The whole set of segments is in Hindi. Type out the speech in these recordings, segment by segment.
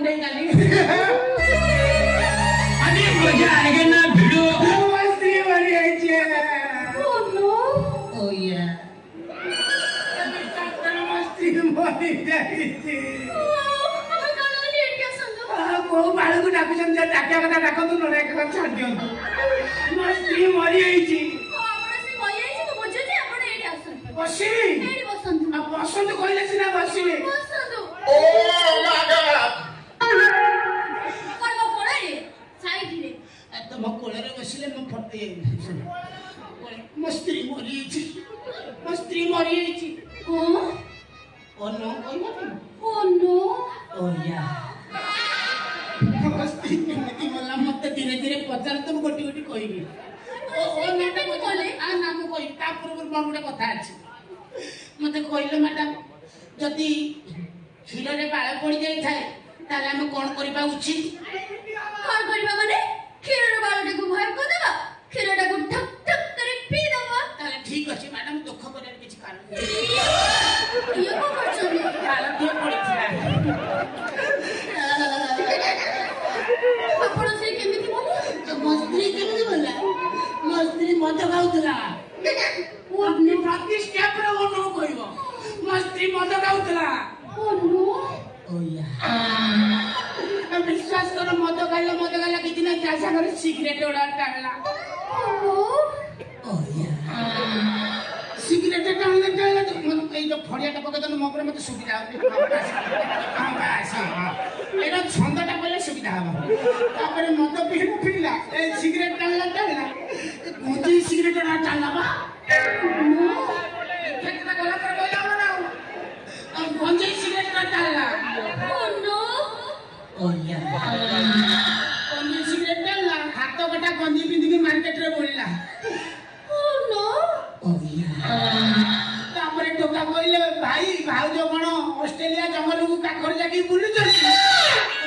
मुंडे काली अरे मजा आएगा ना भिड़ो मस्ती वाली आई छे Oh no! ओ या मस्ती मरी जाई छे हमें काला लेट क्या संदो को बाळू को डाकू समझा डाक्या कथा डाको तो नरे का छाड़ दियो मस्ती मरी आई छी आपण से मई आई तो बुझे जे आपण एडी आसन बसी एडी बसंत अब बसंत कहले सिना बसी बसंत ओ माय कोन को पड़े साइड रे तो म कोळरे बसिले म फटे मस्ती मरी छी ओ ओ नो कोई मत Oh no! ओ या मस्ती केमिति मला मत धीरे धीरे पचार तुम गोटी गोटी कहबी ओ नाटा कहले आ नाम कहि ता पूर्व मन गुटे कथा अछि मते कहले मैडम जदी क्षीर रे बाळ पड़ी जाई थाए ताले हम कोन करबा उचित कोन करबा माने क्षीर रे बालटे को भर को देबा क्षीरटा को ठक ठक करे पी देबा ताले ठीक अछि मैडम दुख करे किछ कारण ये को करछनी बाळ दिए पड़ी आपण से केमिति बोली मस्त्री केमिति बोला मस्त्री मद खाउतला वो अपने प्रति स्टेप रे वो नो कहबो मस्ती मद खाउतला Oh no! ओ या विश्वास करो मद खाइला किछि ना चासा करे सिगरेट ओडा टाळला Oh! ओ या सिगरेट टाळला तो मन कई जो फड़ियाटा पकेतन मगरे मते सुविधा एरा छंदटा पले सुविधा हबो तापर मद पीला ए सिगरेट टाळला गुंजी सिगरेट ना टाळला बा केतना गला कर बोला ना अब गुंजी सिगरेट ना टाळला Oh no! ओ या गुंजी सिगरेट टाळला हाथ कटा गुंजी पिंदी के मार्केट रे बोलला Oh no! ओ या तापर टोका कहले भाई भाउजो कोन ऑस्ट्रेलिया जंगल को काखर जाकी बुली जसी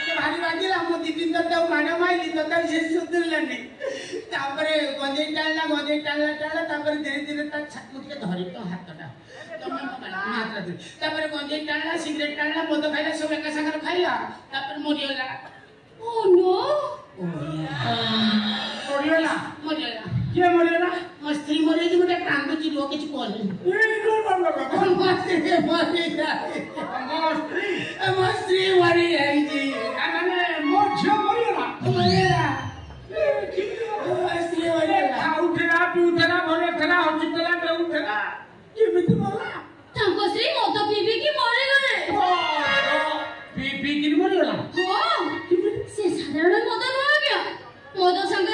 तो भारी बागिला हम दी दिन तक माना माइली तो तब से सुधरलनी तापर गंजे टाळला तापर धीरे धीरे ता छाती के धरि तो हाथटा तमे मात्र दे तापर गंजे टाळला सिगरेट टाळला मद खाइला सब एका संगर खाइला तापर मरियोला Oh no! ओ या मरियोला मरियोला के मरियोला मस्त्री मरे जो बेटा कांदो जी लो किछ कोनी ए कोन बाबा कौन मस्त्री मस्त्री मरी आई जी आने मोछ मरियोला मरियोला मस्ती मरियोला उठला पिउठला भले खला हॉस्पिटल पे उठला केमिति मला तांको श्री मद पीबी की मरे पी किन मरियोला गले से साधारण मद न आ गया मद संग